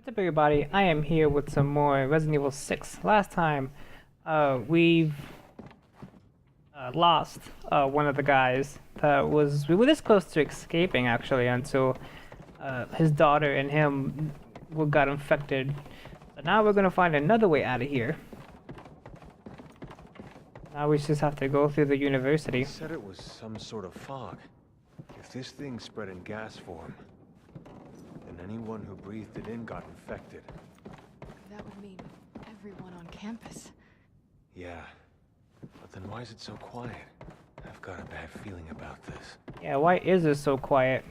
What's up, everybody? I am here with some more Resident Evil 6. Last time, we've lost one of the guys that we were this close to escaping, actually, until his daughter and him got infected. But now we're gonna find another way out of here. Now we just have to go through the university. He said it was some sort of fog. If this thing spread in gas form, then anyone who breathed it in got infected. That would mean everyone on campus. Yeah. But then why is it so quiet? I've got a bad feeling about this. Yeah, why is it so quiet?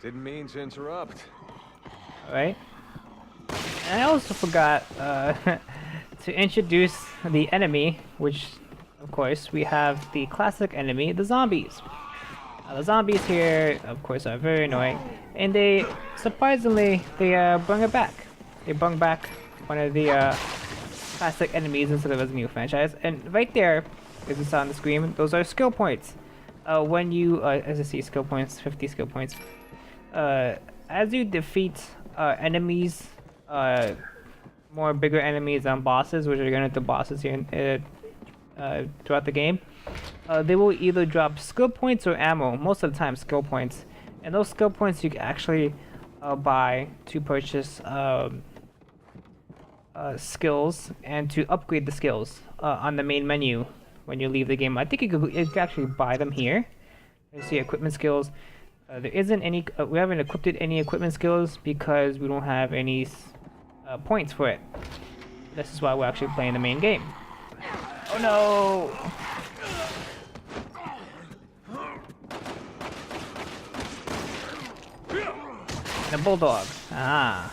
Didn't mean to interrupt. Alright. And I also forgot to introduce the enemy, which, of course, we have the classic enemy, the zombies. The zombies here, of course, are very annoying, and they, surprisingly, they bring it back. They bring back one of the classic enemies into the Resident Evil franchise, and right there, as you saw on the screen, those are skill points. When you, as you see, skill points, 50 skill points. As you defeat enemies, more bigger enemies than bosses, which are gonna the bosses here throughout the game, they will either drop skill points or ammo. Most of the time, skill points, and those skill points you can actually buy to purchase skills and to upgrade the skills on the main menu when you leave the game. I think you could actually buy them here. You see equipment skills. There isn't any. We haven't equipped any equipment skills because we don't have any points for it. This is why we're actually playing the main game. Oh no! And a bulldog. Ah.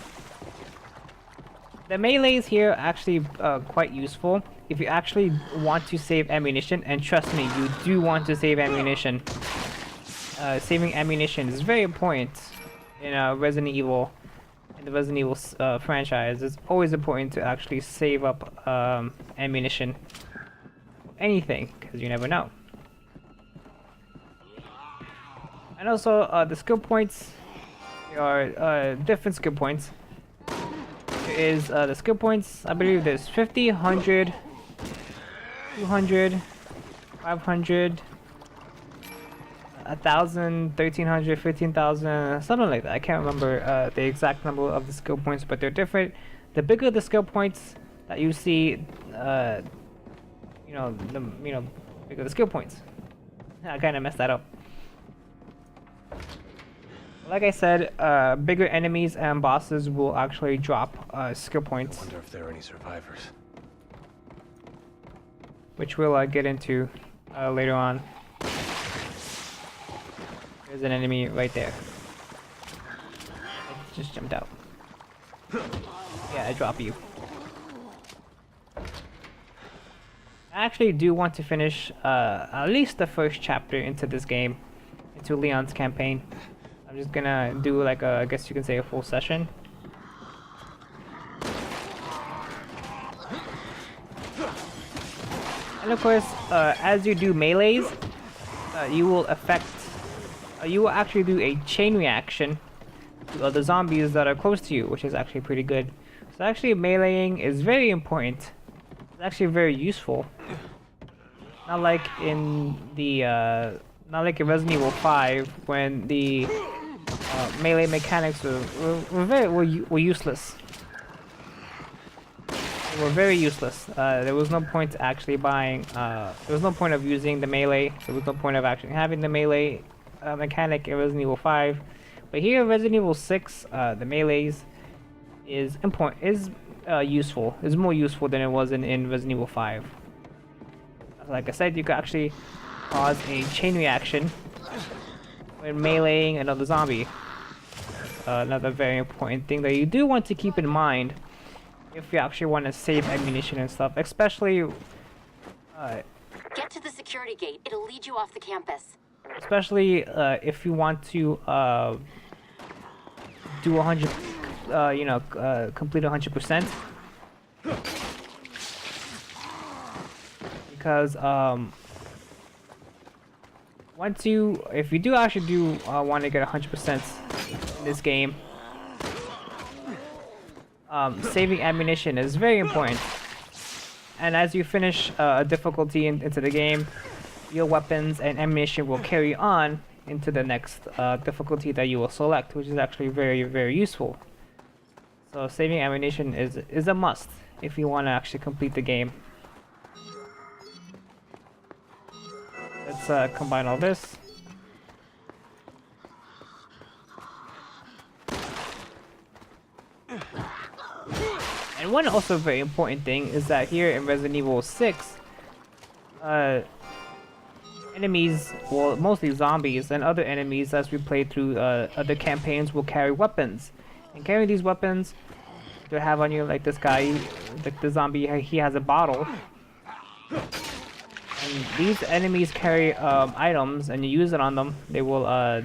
The melees here are actually quite useful if you actually want to save ammunition, and trust me, you do want to save ammunition. Saving ammunition is very important in Resident Evil, in the Resident Evil franchise. It's always important to actually save up ammunition. Anything, because you never know. And also, the skill points, there are different skill points. There is the skill points, I believe there's 50, 100, 200, 500, 1,000, 1,300, 15,000, something like that. I can't remember the exact number of the skill points, but they're different. The bigger the skill points that you see, the bigger the skill points. I kind of messed that up. Like I said, bigger enemies and bosses will actually drop skill points. I wonder if there are any survivors. Which we'll get into later on. There's an enemy right there. I just jumped out. Yeah, I drop you. I actually do want to finish at least the first chapter into this game, into Leon's campaign. I'm just gonna do like a, I guess you can say, a full session. And of course, as you do melees, you will actually do a chain reaction to other zombies that are close to you, which is actually pretty good. So actually meleeing is very important. It's actually very useful. Not like in the not like in Resident Evil 5 when the melee mechanics were useless. They were very useless. There was no point to actually buying. There was no point of using the melee. There was no point of actually having the melee mechanic in Resident Evil 5. But here in Resident Evil 6, the melees is important. Is useful. Is more useful than it was in Resident Evil 5. Like I said, you could actually cause a chain reaction when meleeing another zombie. Another very important thing that you do want to keep in mind if you actually want to save ammunition and stuff, especially Get to the security gate. It'll lead you off the campus. Especially if you want to do 100 complete 100%. Because if you do actually want to get 100% in this game, saving ammunition is very important. And as you finish a difficulty into the game, your weapons and ammunition will carry on into the next difficulty that you will select, which is actually very, very useful. So saving ammunition is a must if you want to actually complete the game. Let's combine all this. And one also very important thing is that here in Resident Evil 6, enemies, well, mostly zombies and other enemies as we play through other campaigns, will carry weapons. And carrying these weapons, you have on you, like this guy, like the zombie, he has a bottle. And these enemies carry items, and you use it on them, they will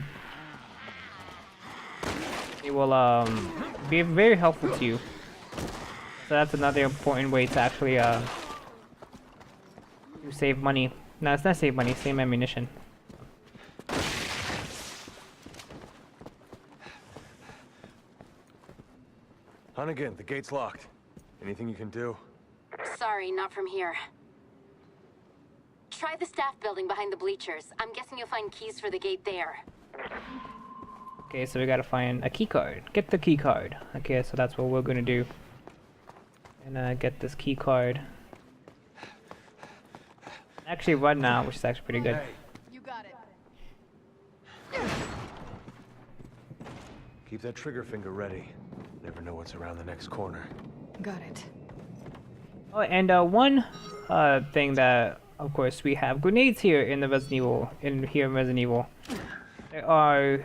be very helpful to you. So that's another important way to actually to save money. No, it's not save money, save ammunition. Hunnigan, the gate's locked. Anything you can do? Sorry, not from here. Try the staff building behind the bleachers. I'm guessing you'll find keys for the gate there. Okay, so we gotta find a key card. Get the key card. Okay, so that's what we're gonna do. And get this key card. Actually run now, which is actually pretty good. You got it. Keep that trigger finger ready. Never know what's around the next corner. Got it. Oh, and one thing that, of course, we have grenades here in the Resident Evil. There are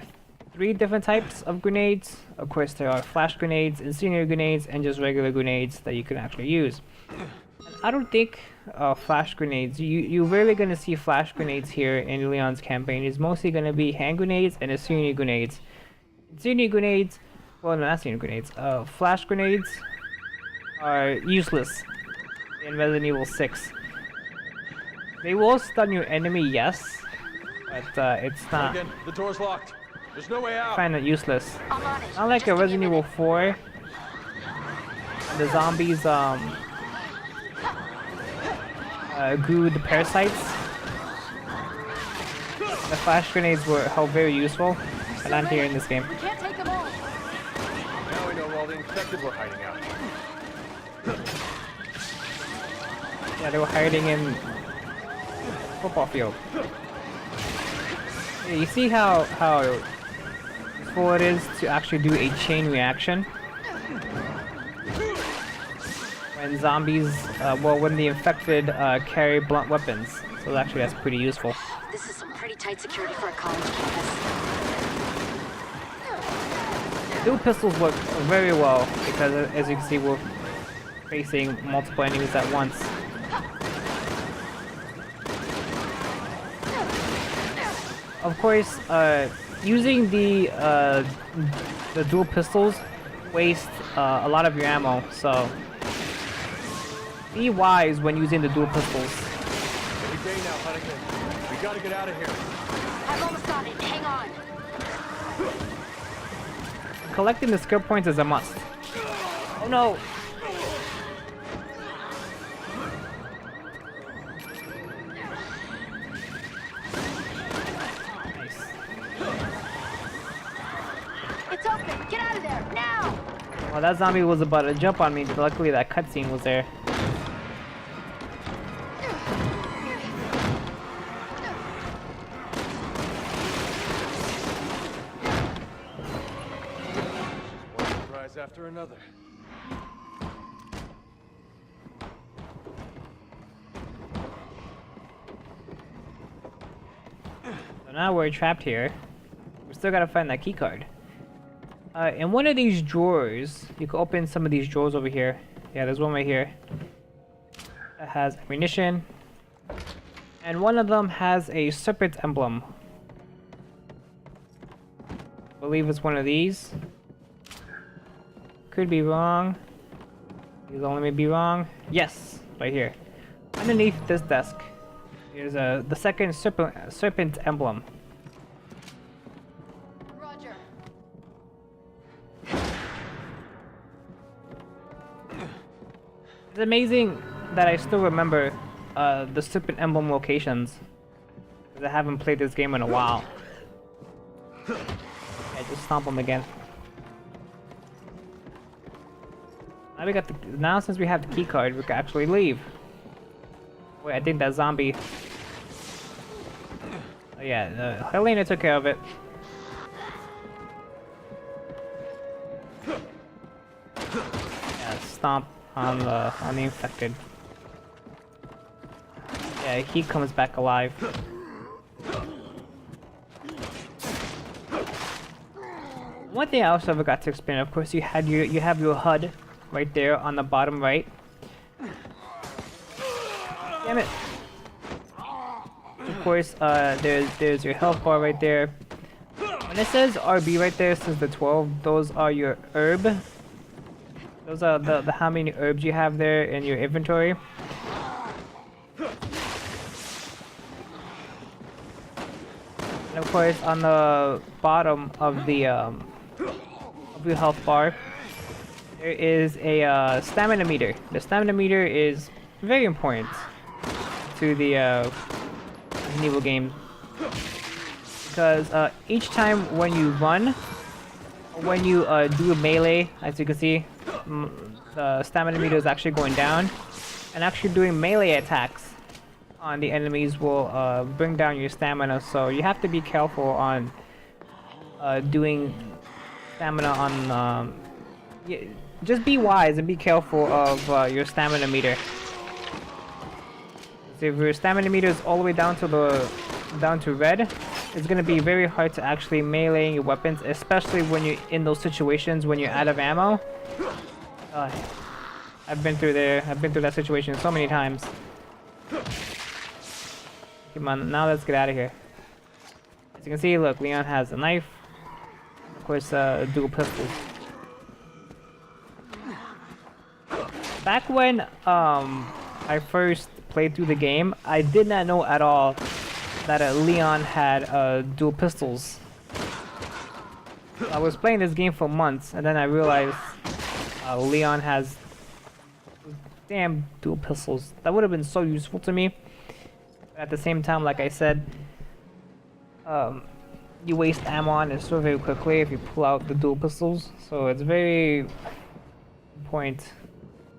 3 different types of grenades. Of course, there are flash grenades, incendiary grenades, and just regular grenades that you can actually use. And I don't think flash grenades. You're rarely gonna see flash grenades here in Leon's campaign. It's mostly gonna be hand grenades and incendiary grenades. Incendiary grenades, well, no, not incendiary grenades. Flash grenades are useless in Resident Evil 6. They will stun your enemy, yes, but it's not. Again, the door's locked. There's no way out. I find it useless. I'm on it. Not like Just a Resident Evil 4. And the zombies grew the parasites. The flash grenades were very useful, but not here in this game. We can't take them all. Now we know where all the infected were hiding out. Yeah, they were hiding in the football field. Yeah, you see how useful it is to actually do a chain reaction when zombies, when the infected carry blunt weapons. So actually, that's pretty useful. This is some pretty tight security for a college campus. Dual pistols work very well because, as you can see, we're facing multiple enemies at once. Of course, using the dual pistols wastes a lot of your ammo, so be wise when using the dual pistols. Every day now, Hunnigan. We gotta get out of here. I've almost got it. Hang on. Collecting the skill points is a must. Oh no! Nice. It's open. Get out of there now. Well, that zombie was about to jump on me, but luckily that cutscene was there. One surprise after another. So now we're trapped here. We still gotta find that key card. In one of these drawers, you can open some of these drawers over here. Yeah, there's one right here that has ammunition, and one of them has a serpent emblem. I believe it's one of these. could be wrong. Please don't let me be wrong. Yes, right here. Underneath this desk, there's the second serpent emblem. Roger. It's amazing that I still remember the serpent emblem locations. Because I haven't played this game in a while. Yeah, just stomp them again. Now we got the. Now since we have the key card, we can actually leave. Wait, I think that zombie. Oh yeah, Helena took care of it. Yeah, stomp on the infected. Yeah, he comes back alive. One thing I also forgot to explain, of course, you have your HUD right there on the bottom right. Damn it! Of course, there's your health bar right there. When it says RB right there, it says the 12. Those are your herb. Those are the how many herbs you have there in your inventory. And of course, on the bottom of the your health bar, there is a stamina meter. The stamina meter is very important to the Resident Evil game because each time when you run, when you do a melee, as you can see, the stamina meter is actually going down, and actually doing melee attacks on the enemies will bring down your stamina. So you have to be careful on doing stamina on. Just be wise and be careful of your stamina meter. So if your stamina meter is all the way down to red, it's gonna be very hard to actually melee your weapons, especially when you're in those situations when you're out of ammo. I've been through there. I've been through that situation so many times. Come on, now let's get out of here. As you can see, look, Leon has a knife. Of course, dual pistols. Back when I first played through the game, I did not know at all that Leon had dual pistols. I was playing this game for months, and then I realized Leon has damn dual pistols. That would have been so useful to me. But at the same time, like I said, you waste ammo on it so very quickly if you pull out the dual pistols. So it's very important.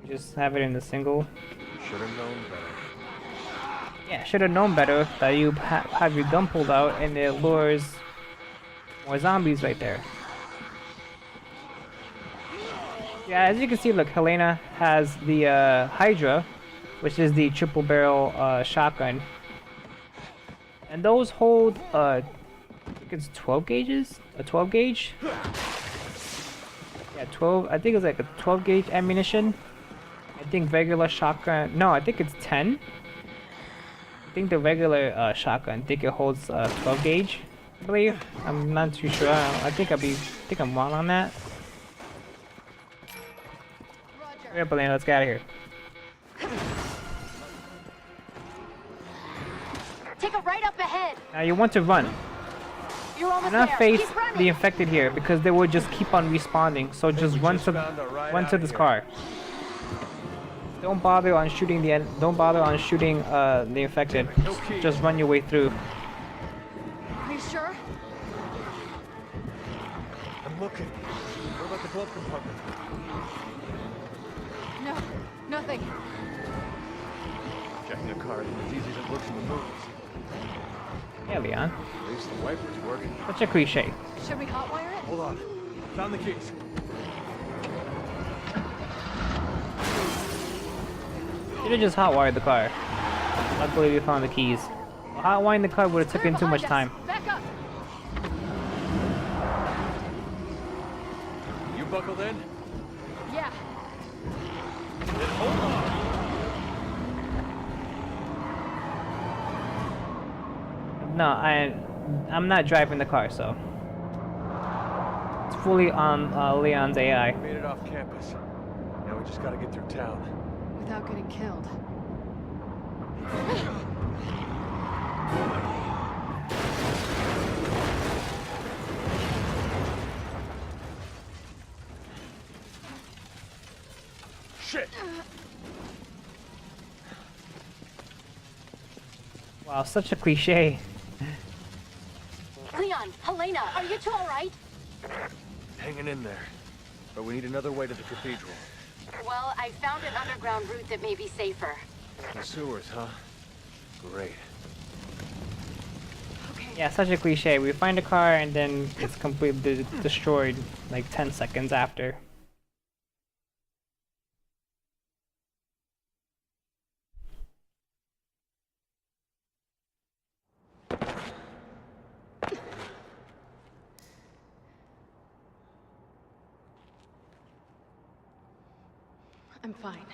Just have it in the single. Should have known better. Yeah, should have known better that you have your gun pulled out and it lures more zombies right there. Yeah, as you can see, look, Helena has the Hydra, which is the triple barrel shotgun. And those hold, I think it's 12 gauges? A 12 gauge? Yeah, 12, I think it's like a 12 gauge ammunition. I think regular shotgun, no, I think it's 10. I think the regular shotgun, I think it holds 12 gauge, I believe. I'm not too sure. I think I'm wrong on that. Hurry up, Elena, let's get out of here. Take a right up ahead. Now you want to run. You're almost Do not there. face Keep running. the infected here because they will just keep on respawning. So just run to this car. Don't bother on shooting the infected. Just run your way through. Are you sure? I'm looking. What about the glove compartment? No, nothing. Checking a car isn't as easy as it looks in the movies. Yeah, Leon. At least the wiper's working. Such a cliche. Should we hotwire it? Hold on. Found the keys. Should have just hotwired the car. Luckily we found the keys. Hotwiring the car would have taken too much time. Back up. You buckled in? Yeah. Then hold on. No, I'm not driving the car, so it's fully on Leon's AI. We made it off campus. Now we just gotta get through town. Without getting killed. Shit! Wow, such a cliche. Leon, Helena, are you two alright? Hanging in there. But we need another way to the cathedral. Well, I found an underground route that may be safer. The sewers, huh? Great. Okay. Yeah, such a cliche. We find a car and then it's completely destroyed like 10 seconds after. I'm fine.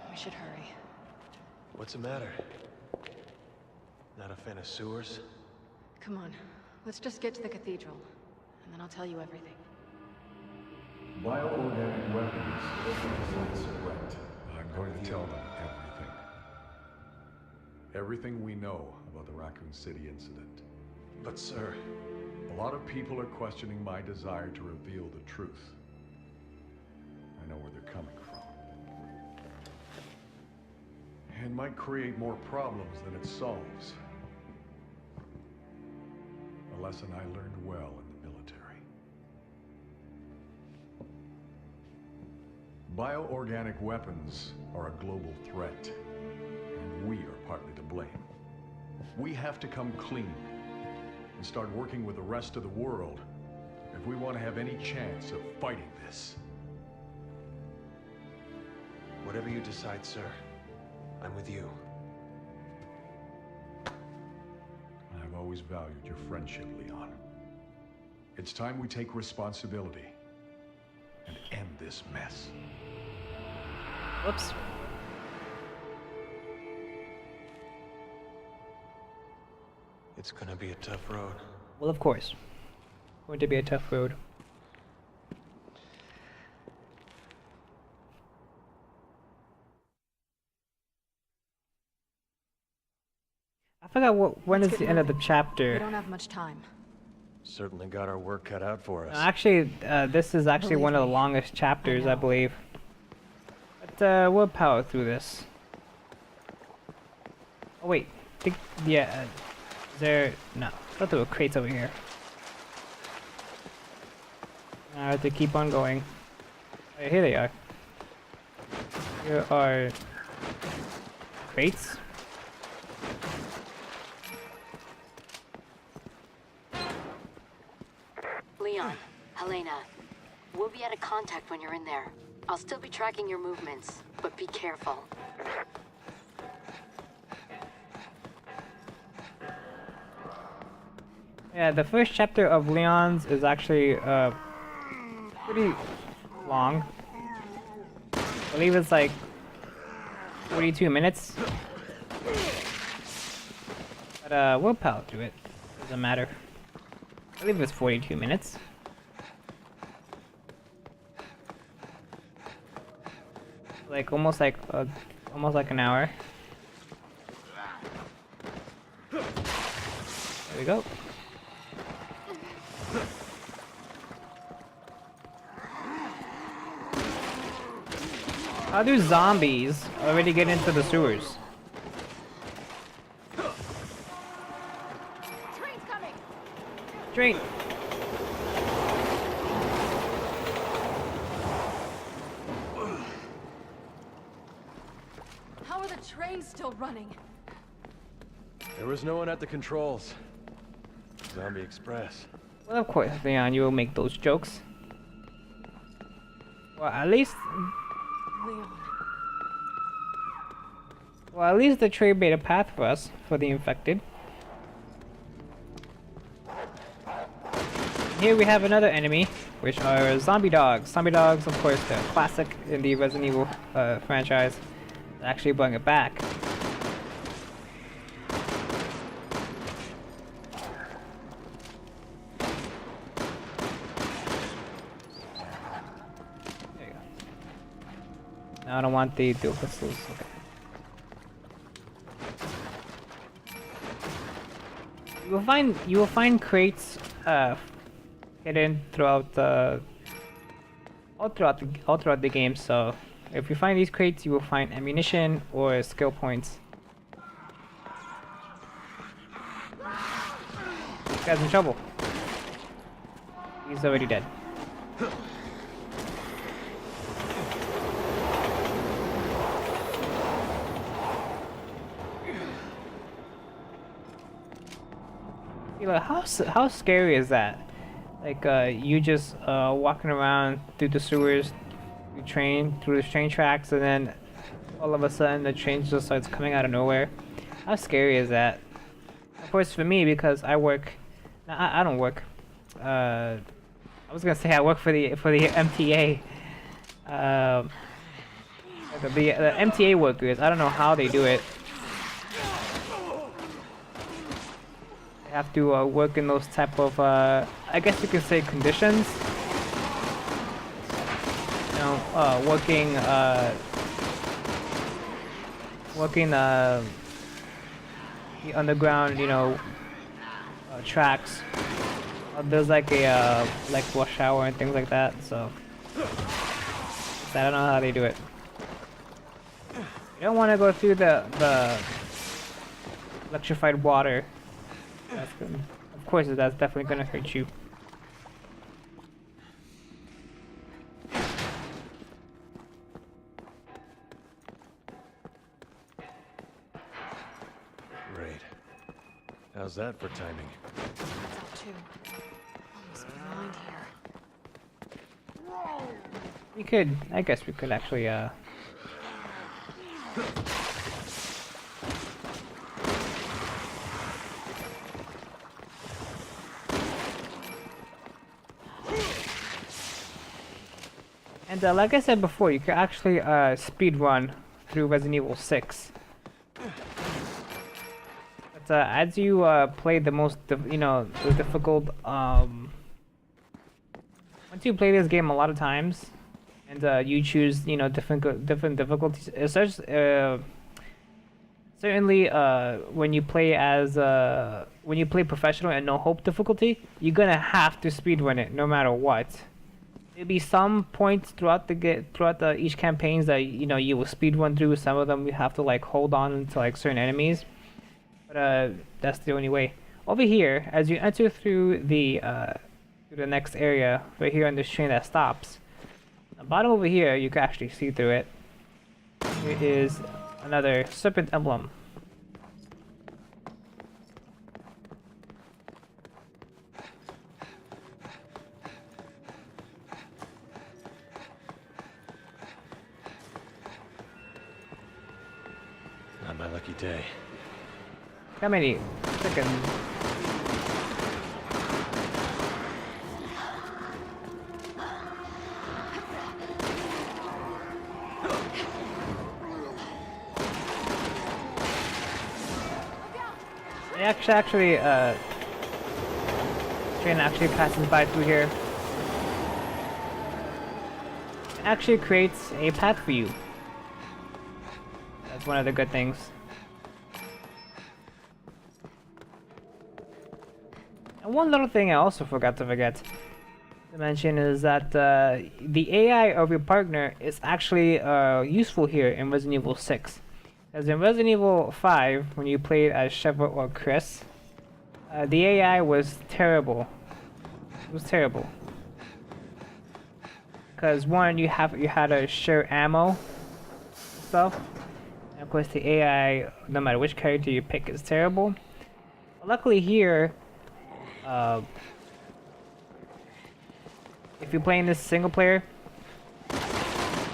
We should hurry. What's the matter? Not a fan of sewers? Come on. Let's just get to the cathedral, and then I'll tell you everything. Bioorganic weapons is a threat. I'm going to tell them everything. Everything we know about the Raccoon City incident. But sir... A lot of people are questioning my desire to reveal the truth. I know where they're coming from. It might create more problems than it solves. A lesson I learned well in the military. Bioorganic weapons are a global threat, and we are partly to blame. We have to come clean and start working with the rest of the world if we want to have any chance of fighting this. Whatever you decide, sir. I'm with you. I've always valued your friendship, Leon. It's time we take responsibility and end this mess. Whoops. It's gonna be a tough road. Well, of course. Going to be a tough road. I forgot when Let's is get the end of the moving. We chapter. don't have much time. Certainly got our work cut out for us. Actually, this is actually Believe one of the me. longest chapters, I know. believe. But we'll power through this. Oh wait, yeah. Is there? No. I thought there were crates over here. I have to keep on going. Oh, here they are. Here are crates. Leon, Helena, we'll be out of contact when you're in there. I'll still be tracking your movements, but be careful. Yeah, the first chapter of Leon's is actually pretty long. I believe it's like 42 minutes. But we'll power through it. Doesn't matter. I believe it's 42 minutes. Like almost like an hour. There we go. How do zombies already get into the sewers? Train's coming! Train! How are the trains still running? There was no one at the controls. Zombie Express. Well, of course, Leon, you will make those jokes. Well, at least... Leon. Well, at least the train made a path for us, for the infected. Here we have another enemy, which are zombie dogs. Zombie dogs, of course, the classic in the Resident Evil franchise. They're actually bring it back. There you go. Now I don't want the dual pistols. Okay. You will find crates hidden throughout the all throughout the game. So if you find these crates, you will find ammunition or skill points. This guy's in trouble. He's already dead. How scary is that? Like you just walking around through the sewers, through the train tracks, and then all of a sudden the train just starts coming out of nowhere. How scary is that? Of course, for me, because I work. I don't work. I was gonna say I work for the MTA. The MTA workers. I don't know how they do it. Have to work in those type of I guess you could say conditions. You know, working the underground, you know, tracks. There's like a like rush hour and things like that. So I don't know how they do it. You don't want to go through the electrified water. That's good. Of course, that's definitely gonna hurt you. Great. How's that for timing? That's up too. Almost behind here. I guess we could actually and like I said before, you can actually speed run through Resident Evil 6. But as you play the most, the difficult, once you play this game a lot of times, and you choose, different difficulties, certainly when you play professional and no hope difficulty, you're gonna have to speed run it no matter what. There'll be some points throughout each campaigns that you will speed run through. Some of them you have to like hold on to like certain enemies, but that's the only way. Over here, as you enter through the next area, right here on this train that stops, the bottom over here you can actually see through it. Here is another serpent emblem. Not my lucky day. How many seconds? Actually, train actually passes by through here. It actually creates a path for you. That's one of the good things. And one little thing I also forgot to mention is that the AI of your partner is actually useful here in Resident Evil 6. As in Resident Evil 5, when you played as Sheva or Chris, the AI was terrible. It was terrible. Because one, you had to share ammo stuff. And of course the AI, no matter which character you pick, is terrible. But luckily here, if you're playing this single player,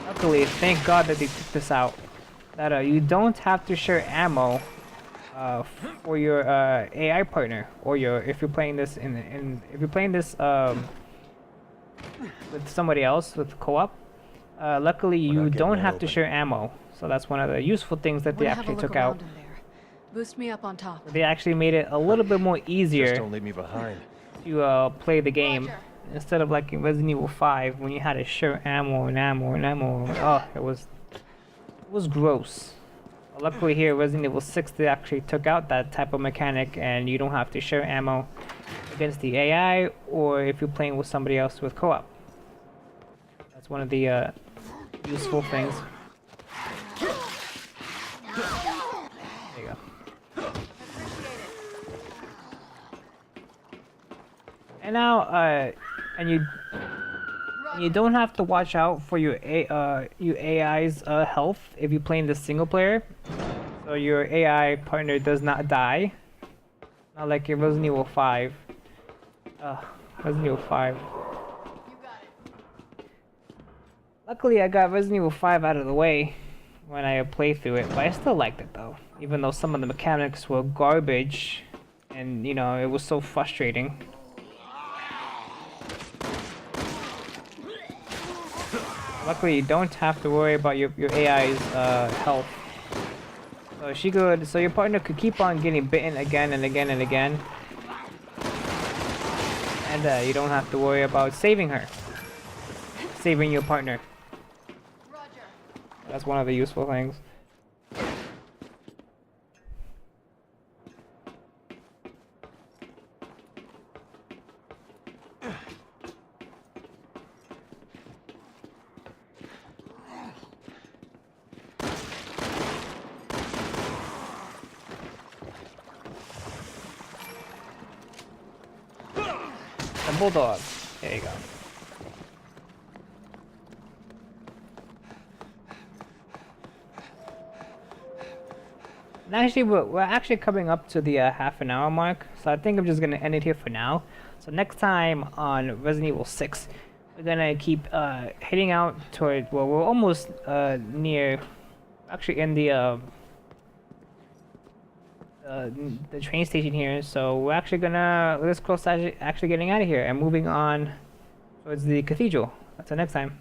luckily, thank God that they took this out. That you don't have to share ammo for your AI partner, or your if you're playing this if you're playing this with somebody else with co-op. Luckily, We're you not getting don't that have to open. share ammo, so that's one of the useful things that they Wanna have a actually look took out. around in there. Boost me up on top. They actually made it a little bit more Just easier don't leave me behind. to play the game Roger. instead of like in Resident Evil 5 when you had to share ammo and ammo and ammo. Oh, it was gross. Luckily here, Resident Evil 6, they actually took out that type of mechanic, and you don't have to share ammo against the AI or if you're playing with somebody else with co-op. That's one of the useful things. There you go. And now, and you don't have to watch out for your AI's health if you're playing the single player. So your AI partner does not die. Not like in Resident Evil 5. Resident Evil 5. Luckily, I got Resident Evil 5 out of the way when I played through it, but I still liked it though. Even though some of the mechanics were garbage, and you know, it was so frustrating. Luckily, you don't have to worry about your AI's health. So your partner could keep on getting bitten again and again and again, and you don't have to worry about saving your partner. That's one of the useful things. The bulldog. There you go. And actually, we're actually coming up to the half an hour mark, so I think I'm just gonna end it here for now. So next time on Resident Evil 6, we're gonna keep heading out toward. Well, we're almost near, actually in the train station here. So we're actually gonna let's close actually getting out of here and moving on towards the cathedral. That's the next time.